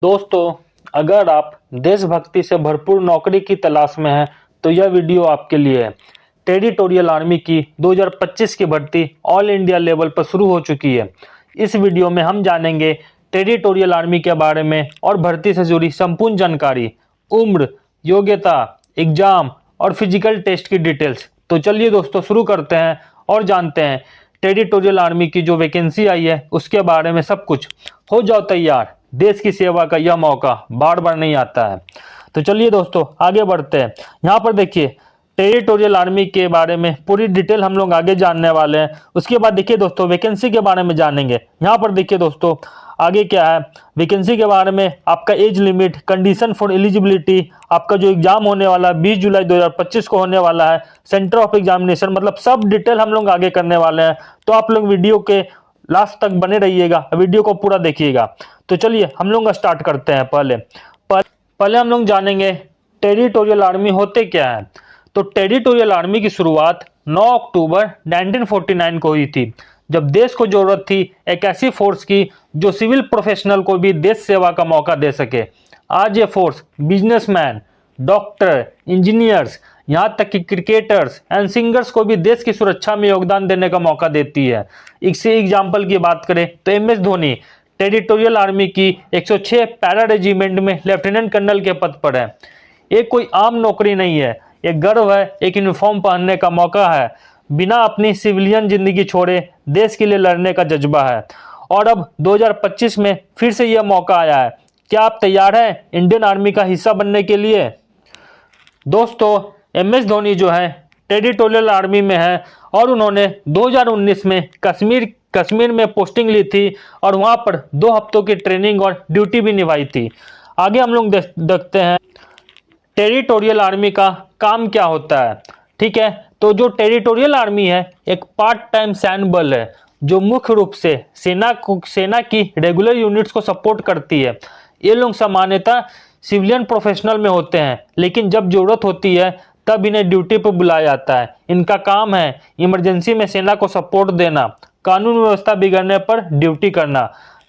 दोस्तों, अगर आप देशभक्ति से भरपूर नौकरी की तलाश में हैं, तो यह वीडियो आपके लिए है। टेरिटोरियल आर्मी की 2025 की भर्ती ऑल इंडिया लेवल पर शुरू हो चुकी है। इस वीडियो में हम जानेंगे टेरिटोरियल आर्मी के बारे में और भर्ती से जुड़ी संपूर्ण जानकारी, उम्र, योग्यता, एग्जाम और फिजिकल टेस्ट की डिटेल्स। तो चलिए दोस्तों शुरू करते हैं और जानते हैं टेरिटोरियल आर्मी की जो वैकेंसी आई है उसके बारे में सब कुछ। हो जाओ तैयार, देश की सेवा का यह मौका बार बार नहीं आता है। तो चलिए दोस्तों आगे बढ़ते हैं। यहाँ पर देखिए टेरिटोरियल आर्मी के बारे में पूरी डिटेल हम लोग आगे जानने वाले हैं। उसके बाद देखिए दोस्तों वैकेंसी के बारे में जानेंगे। यहाँ पर देखिए दोस्तों आगे क्या है वैकेंसी के बारे में, आपका age limit, condition for eligibility, आपका जो एग्जाम होने वाला है 20 जुलाई 2025 को होने वाला है, सेंटर ऑफ एग्जामिनेशन, मतलब सब डिटेल हम लोग आगे करने वाले हैं। तो आप लोग वीडियो के लास्ट तक बने रहिएगा, वीडियो को पूरा देखिएगा। तो चलिए हम लोग स्टार्ट करते हैं। पहले हम लोग जानेंगे टेरिटोरियल आर्मी होते क्या है। तो टेरिटोरियल आर्मी की शुरुआत 9 अक्टूबर 1949 को हुई थी, जब देश को जरूरत थी एक ऐसी फोर्स की जो सिविल प्रोफेशनल को भी देश सेवा का मौका दे सके। आज ये फोर्स बिजनेसमैन, डॉक्टर, इंजीनियर्स, यहाँ तक कि क्रिकेटर्स एंड सिंगर्स को भी देश की सुरक्षा में योगदान देने का मौका देती है। इसी एग्जाम्पल की बात करें तो MS धोनी टेरिटोरियल आर्मी की 106 पैरा रेजिमेंट में लेफ्टिनेंट कर्नल के पद पर है। ये कोई आम नौकरी नहीं है, एक गर्व है, एक यूनिफॉर्म पहनने का मौका है, बिना अपनी सिविलियन जिंदगी छोड़े देश के लिए लड़ने का जज्बा है। और अब 2025 में फिर से यह मौका आया है। क्या आप तैयार हैं इंडियन आर्मी का हिस्सा बनने के लिए? दोस्तों MS धोनी जो है टेरिटोरियल आर्मी में है और उन्होंने 2019 में कश्मीर में पोस्टिंग ली थी और वहां पर 2 हफ्तों की ट्रेनिंग और ड्यूटी भी निभाई थी। आगे हम लोग देखते हैं टेरिटोरियल आर्मी का काम क्या होता है। ठीक है, तो जो टेरिटोरियल आर्मी है एक पार्ट टाइम सैन्य बल है जो मुख्य रूप से सेना की रेगुलर यूनिट्स को सपोर्ट करती है। ये लोग सामान्यतः सिविलियन प्रोफेशनल में होते हैं, लेकिन जब जरूरत होती है तब इन्हें ड्यूटी पर बुलाया जाता है। इनका काम है इमरजेंसी में सेना को सपोर्ट देना, कानून व्यवस्था बिगड़ने पर ड्यूटी करना।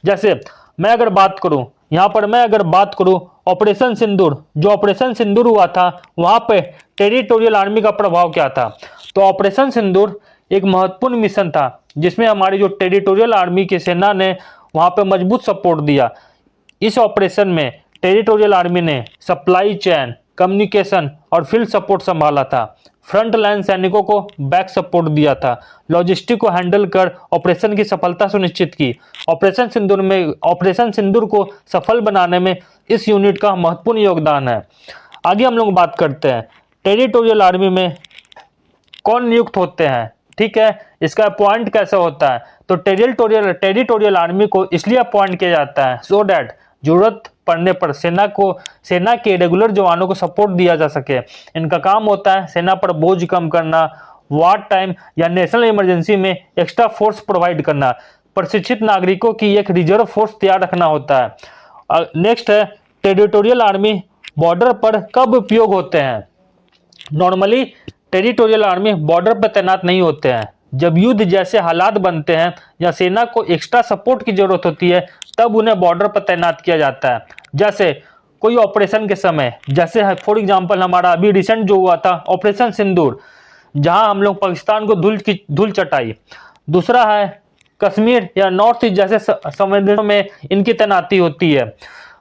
जैसे मैं अगर बात करूं ऑपरेशन सिंदूर, जो ऑपरेशन सिंदूर हुआ था वहां पे टेरिटोरियल आर्मी का प्रभाव क्या था। तो ऑपरेशन सिंदूर एक महत्वपूर्ण मिशन था जिसमें हमारी जो टेरिटोरियल आर्मी की सेना ने वहां पे मजबूत सपोर्ट दिया। इस ऑपरेशन में टेरिटोरियल आर्मी ने सप्लाई चेन, कम्युनिकेशन और फील्ड सपोर्ट संभाला था। फ्रंट लाइन सैनिकों को बैक सपोर्ट दिया था, लॉजिस्टिक को हैंडल कर ऑपरेशन की सफलता सुनिश्चित की। ऑपरेशन सिंदूर को सफल बनाने में इस यूनिट का महत्वपूर्ण योगदान है। आगे हम लोग बात करते हैं टेरिटोरियल आर्मी में कौन नियुक्त होते हैं। ठीक है, इसका अपॉइंट कैसे होता है। तो टेरिटोरियल आर्मी को इसलिए अपॉइंट किया जाता है सो दैट जरूरत पड़ने पर सेना के रेगुलर जवानों को सपोर्ट दिया जा सके। इनका काम होता है सेना पर बोझ कम करना, वार टाइम या नेशनल इमरजेंसी में एक्स्ट्रा फोर्स प्रोवाइड करना, प्रशिक्षित नागरिकों की एक रिजर्व फोर्स तैयार रखना होता है। नेक्स्ट है टेरिटोरियल आर्मी बॉर्डर पर कब उपयोग होते हैं। नॉर्मली टेरिटोरियल आर्मी बॉर्डर पर तैनात नहीं होते हैं। जब युद्ध जैसे हालात बनते हैं या सेना को एक्स्ट्रा सपोर्ट की जरूरत होती है तब उन्हें बॉर्डर पर तैनात किया जाता है। जैसे कोई ऑपरेशन के समय, जैसे फॉर एग्जांपल हमारा अभी रिसेंट जो हुआ था ऑपरेशन सिंदूर, जहां हम लोग पाकिस्तान को धूल चटाई। दूसरा है कश्मीर या नॉर्थ ईस्ट जैसे संवेदनों में इनकी तैनाती होती है।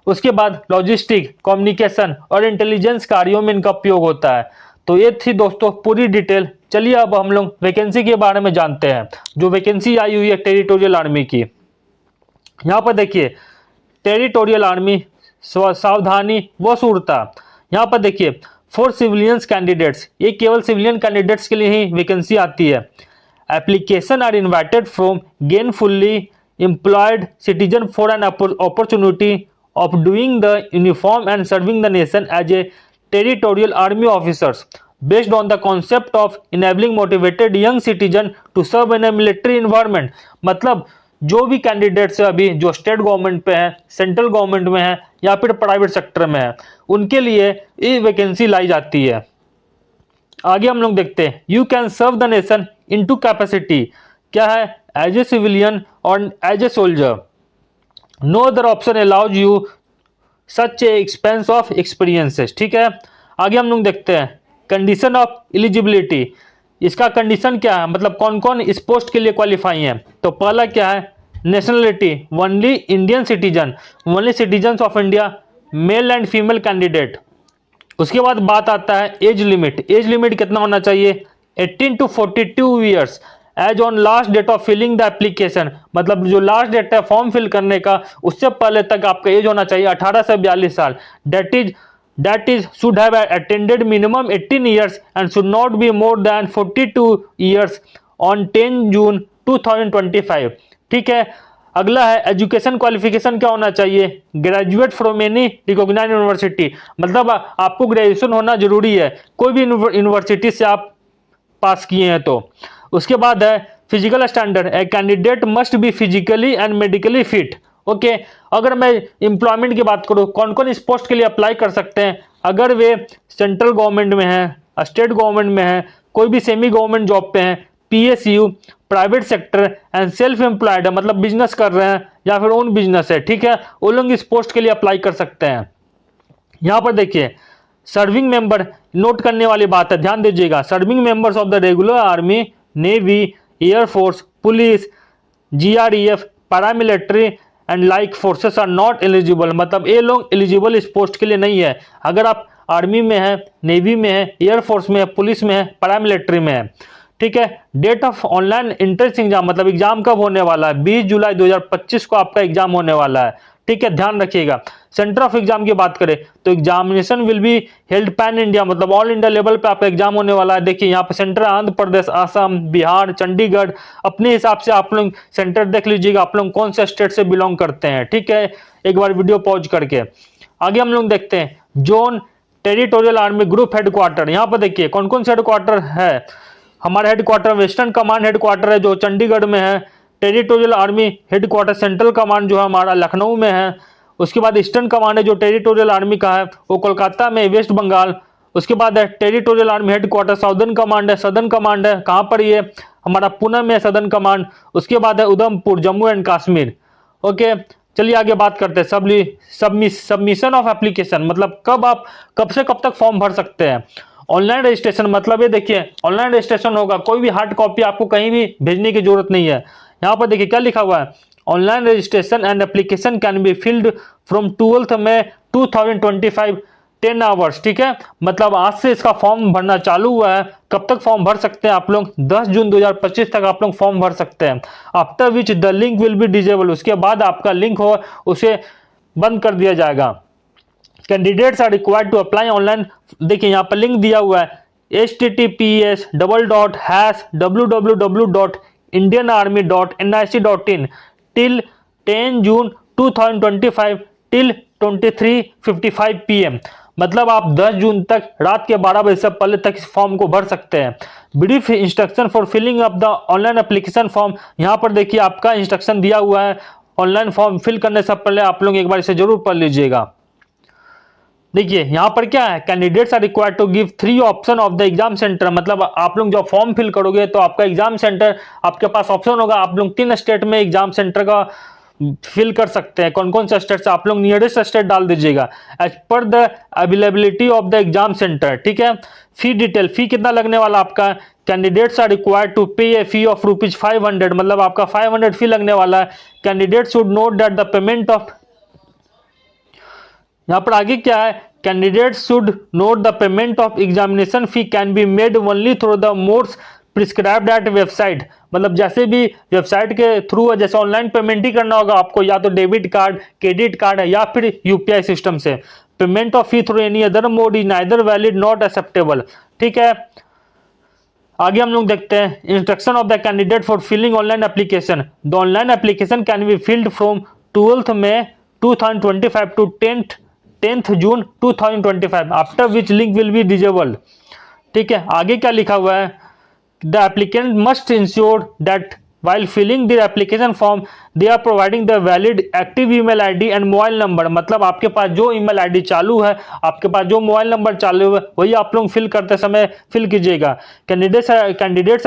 उसके बाद लॉजिस्टिक, कम्युनिकेशन और इंटेलिजेंस कार्यों में इनका उपयोग होता है। तो ये थी दोस्तों पूरी डिटेल। चलिए अब हम लोग वैकेंसी के बारे में जानते हैं, जो वैकेंसी आई हुई है टेरिटोरियल आर्मी की। यहाँ पर देखिए टेरिटोरियल आर्मी सावधानी व शूरता। यहाँ पर देखिए फॉर सिविलियंस कैंडिडेट्स, ये केवल सिविलियन कैंडिडेट्स के लिए ही वैकेंसी आती है। Application are invited from gainfully employed citizen for an opportunity of doing the uniform and serving the nation as a territorial army officers based on the concept of enabling motivated young citizen to serve in a military environment। मतलब जो भी candidates अभी जो state government पे हैं, central government में है या फिर प्राइवेट सेक्टर में है, उनके लिए ये वैकेंसी लाई जाती है। आगे हम लोग देखते हैं you can serve the nation in two capacity. क्या है, एज ए सिविलियन और as a soldier. No other option allows you such a expense of experiences. ठीक है, आगे हम लोग देखते हैं कंडीशन ऑफ एलिजिबिलिटी। इसका कंडीशन क्या है, मतलब कौन कौन इस पोस्ट के लिए क्वालिफाई हैं। तो पहला क्या है, nationality only Indian citizen, only citizen of India, mail and female candidate. उसके बाद बात आता है एज लिमिट। एज लिमिट कितना होना चाहिए, 18 to 42 years age on last date of filling the application. मतलब जो लास्ट डेट है फॉर्म फिल करने का, उससे पहले तक आपका एज होना चाहिए 18 से 42 साल। That is should have attended minimum 18 years and should not be more than 42 years on 10 जून 2025। ठीक है, अगला है एजुकेशन क्वालिफिकेशन क्या होना चाहिए, graduate from any recognised university. मतलब आपको ग्रेजुएशन होना जरूरी है, कोई भी यूनिवर्सिटी से आप पास किए हैं तो। उसके बाद है physical standard, a candidate must be physically and medically fit. Okay, अगर मैं एम्प्लॉयमेंट की बात करूं, कौन कौन इस पोस्ट के लिए अप्लाई कर सकते हैं, अगर वे सेंट्रल गवर्नमेंट में हैं, स्टेट गवर्नमेंट में हैं, कोई भी सेमी गवर्नमेंट जॉब पे हैं, PSU, private sector and self employed है, मतलब बिजनेस कर रहे हैं या फिर ओन बिजनेस है। ठीक है, वो लोग इस पोस्ट के लिए अप्लाई कर सकते हैं। यहां पर देखिए सर्विंग मेंबर, नोट करने वाली बात है, ध्यान दीजिएगा। Serving members of the regular army, navy, air force, police, GREF, paramilitary and like forces are not eligible. मतलब ये लोग एलिजिबल इस पोस्ट के लिए नहीं है। अगर आप आर्मी में है, नेवी में है, एयरफोर्स में है, पुलिस में है, पैरामिलिट्री में है। ठीक है, date of online entrance exam, मतलब एग्जाम कब होने वाला है, 20 जुलाई 2025 को आपका एग्जाम होने वाला है। ठीक है, ध्यान रखिएगा। सेंटर ऑफ एग्जाम की बात करें तो examination will be held pan India, मतलब ऑल इंडिया लेवल पे आपका एग्जाम होने वाला है। देखिए यहाँ पे सेंटर आंध्र प्रदेश, असम, बिहार, चंडीगढ़, अपने हिसाब से आप लोग सेंटर देख लीजिएगा, आप लोग कौन से स्टेट से बिलोंग करते हैं। ठीक है, एक बार वीडियो पॉज करके आगे हम लोग देखते हैं zone territorial army group headquarter. यहाँ पर देखिए कौन कौन से हेडक्वार्टर है। हमारा हेडक्वार्टर वेस्टर्न कमांड हेडक्वार्टर है जो चंडीगढ़ में है। Territorial army headquarter central command जो है हमारा लखनऊ में है। उसके बाद ईस्टर्न कमांड है जो टेरिटोरियल आर्मी का है वो कोलकाता में, वेस्ट बंगाल। उसके बाद है territorial army headquarter southern command है, सदर्न कमांड है, कहाँ पर ये हमारा पुणे में सदर्न कमांड। उसके बाद है उधमपुर, जम्मू एंड कश्मीर। ओके, चलिए आगे बात करते हैं सबमिशन ऑफ एप्लीकेशन, मतलब कब से कब तक फॉर्म भर सकते हैं। ऑनलाइन रजिस्ट्रेशन, मतलब ये देखिए ऑनलाइन रजिस्ट्रेशन होगा, कोई भी हार्ड कॉपी आपको कहीं भी भेजने की जरूरत नहीं है। यहाँ पर देखिए क्या लिखा हुआ है, online registration and application can be filled from 12 May 2025 10 hours. ठीक है, मतलब आज से इसका फॉर्म भरना चालू हुआ है। कब तक फॉर्म भर सकते हैं आप लोग, 10 जून 2025 तक आप लोग फॉर्म भर सकते हैं। After which the link will B disable, उसके बाद आपका लिंक हो उसे बंद कर दिया जाएगा। Candidates are required to apply online. देखिए यहाँ पर लिंक दिया हुआ है https://www.indianarmy.nic.in टिल 10 जून 2025 टिल 23:55 PM। मतलब आप 10 जून तक रात के 12 बजे से पहले तक इस फॉर्म को भर सकते हैं। Brief instruction for filling up the online application form, यहाँ पर देखिए आपका इंस्ट्रक्शन दिया हुआ है। ऑनलाइन फॉर्म फिल करने से पहले आप लोग एक बार इसे जरूर पढ़ लीजिएगा। देखिए यहाँ पर क्या है, candidates are required to give 3 option of the exam centre. मतलब आप लोग जब फॉर्म फिल करोगे तो आपका एग्जाम सेंटर आपके पास ऑप्शन होगा। आप लोग 3 स्टेट में एग्जाम सेंटर का फिल कर सकते हैं। कौन कौन से स्टेट से, आप लोग नियरेस्ट स्टेट डाल दीजिएगा as per the availability of the exam centre. ठीक है, फी डिटेल, फी कितना लगने वाला आपका, कैंडिडेट्स आर रिक्वायर्ड टू पे ए फी ऑफ ₹500, मतलब आपका 500 फी लगने वाला है। Candidate should note that the payment of, यहाँ पर आगे क्या है, candidate should note the payment of examination fee can be made only through the modes prescribed at website. मतलब जैसे भी वेबसाइट के थ्रू है, जैसे ऑनलाइन पेमेंट ही करना होगा आपको, या तो डेबिट कार्ड, क्रेडिट कार्ड है या फिर UPI सिस्टम से। Payment of fee through any other mode is neither valid not acceptable. ठीक है, आगे हम लोग देखते हैं instruction of the candidate for filling online application. The online application can be filled from 12 May 2025 to 10th June 2025 after which link will be disabled. ठीक है, आगे क्या लिखा हुआ है, the applicant must ensure that while filling their application form they are providing the valid active email ID and mobile number. मतलब आपके पास जो ईमेल आईडी चालू है, आपके पास जो मोबाइल नंबर चालू है, वही आप लोग फिल करते समय फिल कीजिएगा। Candidates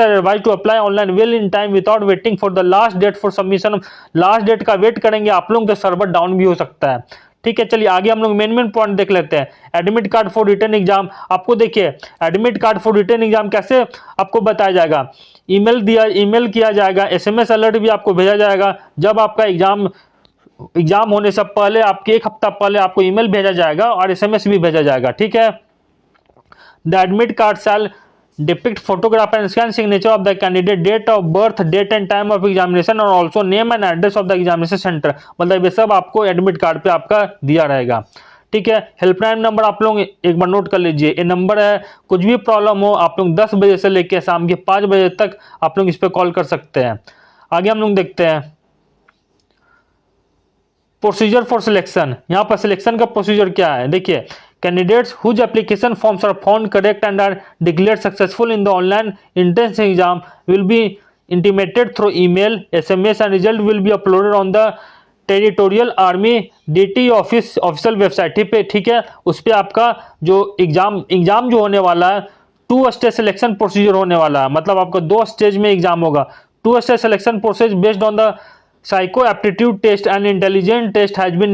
are advise to apply online well in time without waiting for the last date for submission. Last date का वेट करेंगे आप लोग तो सर्वर डाउन भी हो सकता है। ठीक है, चलिए आगे हम लोग मेन पॉइंट देख लेते हैं। Admit card for written exam, आपको देखिए admit card for written exam कैसे आपको बताया जाएगा। ईमेल किया जाएगा, SMS अलर्ट भी आपको भेजा जाएगा। जब आपका एग्जाम होने से पहले आपके 1 हफ्ता पहले आपको ईमेल भेजा जाएगा और SMS भी भेजा जाएगा। ठीक है, the admit card shall depict photograph and scan signature of the candidate, date of birth, date and time of examination और also name and address of the examination centre. मतलब ये सब आपको एडमिट कार्ड पे आपका दिया रहेगा। ठीक है, हेल्पलाइन नंबर आप लोग एक बार नोट कर लीजिए, ये नंबर है। कुछ भी प्रॉब्लम हो आप लोग 10 बजे से लेकर शाम के 5 बजे तक आप लोग इस पर कॉल कर सकते हैं। आगे हम लोग देखते हैं प्रोसीजर फॉर सिलेक्शन। यहाँ पर सिलेक्शन का प्रोसीजर क्या है, देखिए candidates whose application forms are found correct and are declared successful in the online entrance exam will be intimated through email, SMS and result will be uploaded on the territorial army DT official website. ठीक है, उस पर आपका जो exam जो होने वाला है 2 स्टेज सिलेक्शन प्रोसीजर होने वाला है। मतलब आपका 2 स्टेज में एग्जाम होगा। 2 stage selection process based on the psycho aptitude test and intelligence test has been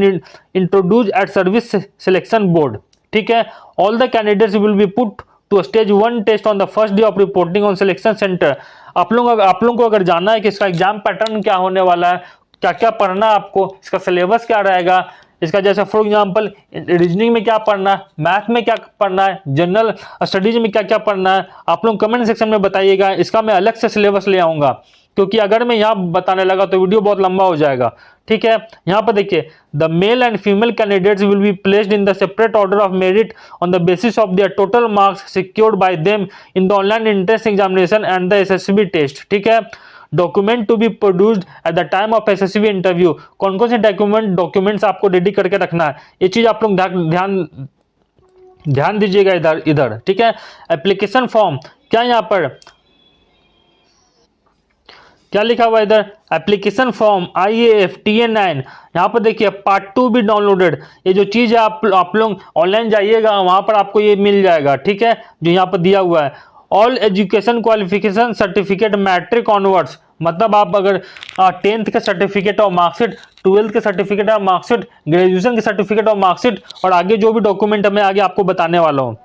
introduced at service selection board। ठीक है, all the candidates will be put to stage 1 test on the first day of reporting on selection center। आप लोगों को अगर जानना है कि इसका एग्जाम पैटर्न क्या होने वाला है, क्या क्या पढ़ना है आपको, इसका सिलेबस क्या रहेगा, इसका जैसे फॉर एग्जांपल रीजनिंग में क्या पढ़ना है, मैथ में क्या पढ़ना है, जनरल स्टडीज में क्या क्या पढ़ना है, आप लोग कमेंट सेक्शन में बताइएगा। इसका मैं अलग से सिलेबस ले आऊँगा, क्योंकि अगर मैं यहाँ बताने लगा तो वीडियो बहुत लंबा हो जाएगा। ठीक है, यहाँ पर देखिए the male and female candidates will be placed in the separate order of merit on the basis of their total marks secured by them in the online entrance examination and the SSB test. ठीक है, document to be produced at the time of SSB interview. कौन कौन से documents आपको ready करके रखना है, ये चीज आप लोग ध्यान दीजिएगा इधर। ठीक है, एप्लीकेशन फॉर्म क्या, यहाँ पर क्या लिखा हुआ है इधर, एप्लीकेशन फॉर्म IAF TA9। यहाँ पर देखिए पार्ट 2 भी डाउनलोडेड। ये जो चीज़ है आप लोग ऑनलाइन जाइएगा वहाँ पर आपको ये मिल जाएगा। ठीक है, जो यहाँ पर दिया हुआ है all education qualification certificate matric onwards. मतलब आप अगर 10th के सर्टिफिकेट और मार्कशीट, 12th के सर्टिफिकेट और मार्कशीट, ग्रेजुएशन के सर्टिफिकेट और मार्कशीट और आगे जो भी डॉक्यूमेंट मैं आगे आपको बताने वाला हूँ।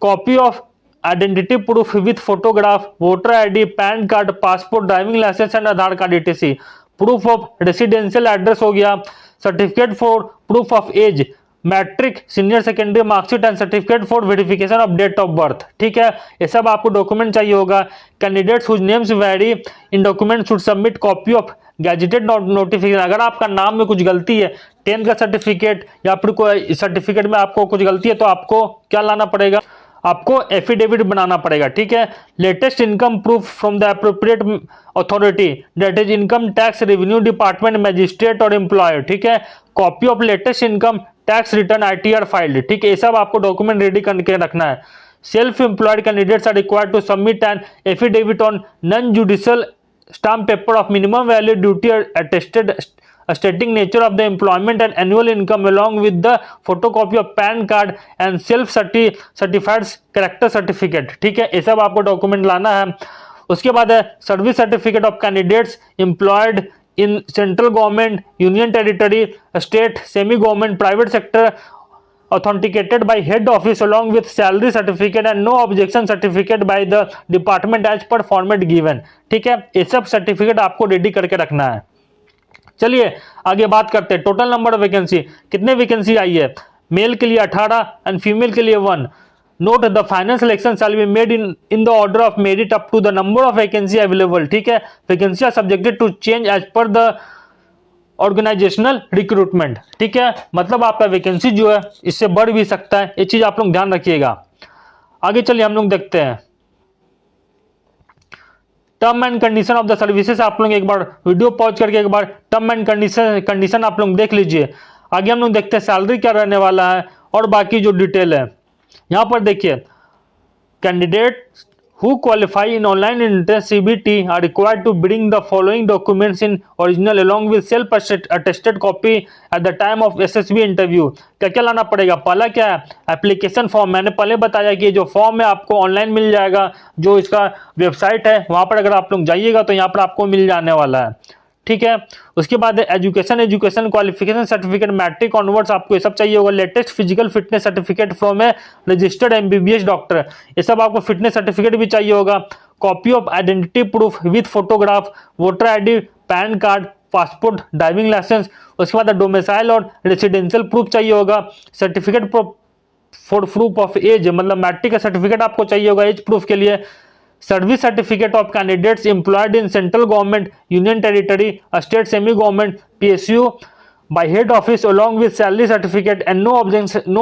Copy of identity proof with photograph, voter ID, PAN card, passport, driving licence and Aadhaar card ETC। Proof of residential address हो गया, certificate for proof of age, matric, senior secondary marksheet and certificate for verification of date of birth. ठीक है, ये सब आपको document चाहिए होगा। Candidates whose names vary in document should submit copy of gazetted notification. अगर आपका नाम में कुछ गलती है, 10th का सर्टिफिकेट या फिर कोई सर्टिफिकेट में आपको कुछ गलती है, तो आपको क्या लाना पड़ेगा, आपको एफिडेविट बनाना पड़ेगा। ठीक है, latest income proof from the appropriate authority, that is income tax, revenue department, magistrate और एम्प्लॉयर। ठीक है, copy of latest income tax return ITR filed. ठीक है, ये सब आपको डॉक्यूमेंट रेडी करके रखना है। Self employed candidates are required to submit an affidavit on non judicial stamp paper of minimum value duty attested stating nature of the employment and annual income along with the photocopy of PAN card and self certified character certificate। ठीक है, ये सब आपको document लाना है। उसके बाद है service certificate of candidates employed in central government, union territory, state, semi government, private sector authenticated by head office along with salary certificate and no objection certificate by the department as per format given। ठीक है, ये सब certificate आपको ready करके रखना है। चलिए आगे बात करते हैं टोटल नंबर ऑफ वैकेंसी, कितने वैकेंसी आई है। मेल के लिए 18 एंड फीमेल के लिए 1। Note the final selection shall be made in the order of merit up to the number of vacancy available. ठीक है, vacancy are subjected to change as per the organisational recruitment. ठीक है, मतलब आपका vacancy जो है इससे बढ़ भी सकता है, ये चीज आप लोग ध्यान रखिएगा। आगे चलिए हम लोग देखते हैं term and condition of the services. आप लोग एक बार वीडियो पॉज करके एक बार टर्म एंड कंडीशन आप लोग देख लीजिए। आगे हम लोग देखते हैं सैलरी क्या रहने वाला है और बाकी जो डिटेल है। यहाँ पर देखिए candidate who qualify in online entrance CBT are required to bring the following documents in original along with self attested copy at the time of SSB interview। क्या क्या लाना पड़ेगा, पहला क्या है एप्लीकेशन फॉर्म। मैंने पहले बताया कि जो फॉर्म है आपको ऑनलाइन मिल जाएगा, जो इसका वेबसाइट है वहां पर अगर आप लोग जाइएगा तो यहाँ पर आपको मिल जाने वाला है। ठीक है। उसके बाद education qualification certificate, matric onwards आपको ये सब चाहिए होगा। Latest physical fitness certificate from a registered MBBS doctor, ये सब आपको फिटनेस सर्टिफिकेट भी चाहिए होगा। Copy of identity proof with photograph, voter ID, PAN card, passport, driving licence. उसके बाद डोमिसाइल और रेसिडेंशियल प्रूफ चाहिए होगा। Certificate for proof of age, मतलब मैट्रिक का सर्टिफिकेट आपको चाहिए होगा एज प्रूफ के लिए। Service certificate of candidates employed in central government, union territory, state semi government, PSU by head office along with salary certificate and no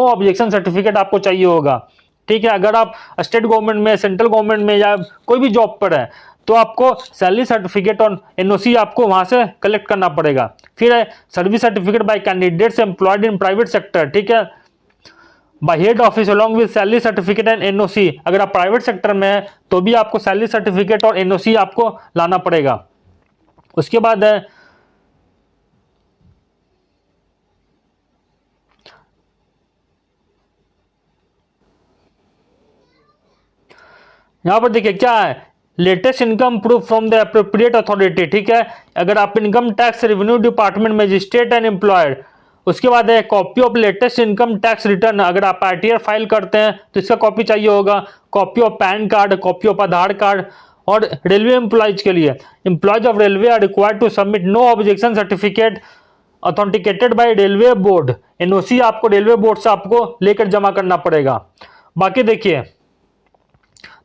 objection certificate आपको चाहिए होगा। ठीक है, अगर आप स्टेट गवर्नमेंट में, सेंट्रल गवर्नमेंट में या कोई भी जॉब पर है तो आपको सैलरी सर्टिफिकेट और एनओसी आपको वहां से कलेक्ट करना पड़ेगा। फिर है service certificate bye candidates employed in private sector, ठीक है, bye head office along with salary certificate and NOC. अगर आप प्राइवेट सेक्टर में है तो भी आपको सैलरी सर्टिफिकेट और एनओसी आपको लाना पड़ेगा। उसके बाद है यहां पर देखिए क्या है, latest income proof from the appropriate authority, ठीक है, अगर आप income tax revenue department magistrate and employed. उसके बाद है copy of latest income tax return, अगर आप आरटीआर फाइल करते हैं तो इसका कॉपी चाहिए होगा। Copy of PAN card, copy of Aadhaar card. और रेलवे एम्प्लॉयज के लिए, employees of railway are required to submit no objection certificate authenticated by railway board, NOC आपको रेलवे बोर्ड से आपको लेकर जमा करना पड़ेगा। बाकी देखिए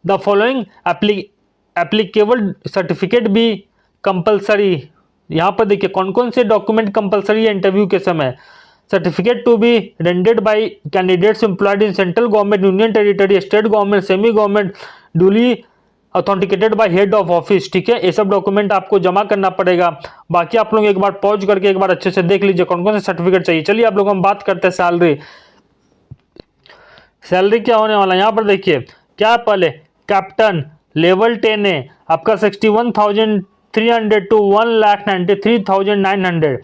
द फॉलोइंग एप्लीकेबल सर्टिफिकेट भी कंपलसरी, यहां पर देखिए कौन कौन से डॉक्यूमेंट कंपलसरी है इंटरव्यू के समय। Certificate to be rendered by candidates employed in central government, union territory, state government, semi government, duly authenticated by head of office, ठीक है, ये सब डॉक्यूमेंट आपको जमा करना पड़ेगा। बाकी आप लोग एक बार पॉज करके एक बार अच्छे से देख लीजिए कौन कौन से सर्टिफिकेट चाहिए। चलिए आप लोग हम बात करते हैं सैलरी क्या होने वाला है। यहाँ पर देखिए क्या पहले कैप्टन लेवल 10 है आपका 61,300 टू 1,93,900।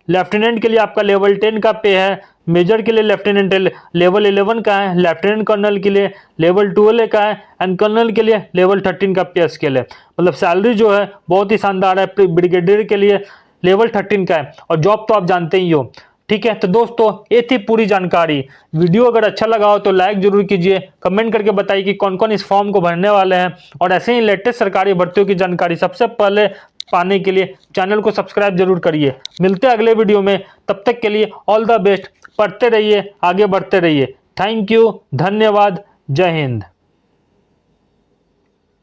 लेफ्टिनेंट के लिए आपका लेवल 10 का पे है। मेजर के लिए लेफ्टिनेंट लेवल 11 का है। लेफ्टिनेंट कर्नल के लिए लेवल 12 का है एंड कर्नल के लिए लेवल 13 का पे स्केल है। मतलब सैलरी जो है बहुत ही शानदार है। ब्रिगेडियर के लिए लेवल 13 का है और जॉब तो आप जानते ही हो। ठीक है, तो दोस्तों ये थी पूरी जानकारी। वीडियो अगर अच्छा लगा हो तो लाइक जरूर कीजिए, कमेंट करके बताइए कि कौन कौन इस फॉर्म को भरने वाले हैं और ऐसे ही लेटेस्ट सरकारी भर्तियों की जानकारी सबसे पहले पाने के लिए चैनल को सब्सक्राइब जरूर करिए। मिलते हैं अगले वीडियो में, तब तक के लिए ऑल द बेस्ट। पढ़ते रहिए, आगे बढ़ते रहिए। थैंक यू, धन्यवाद, जय हिंद।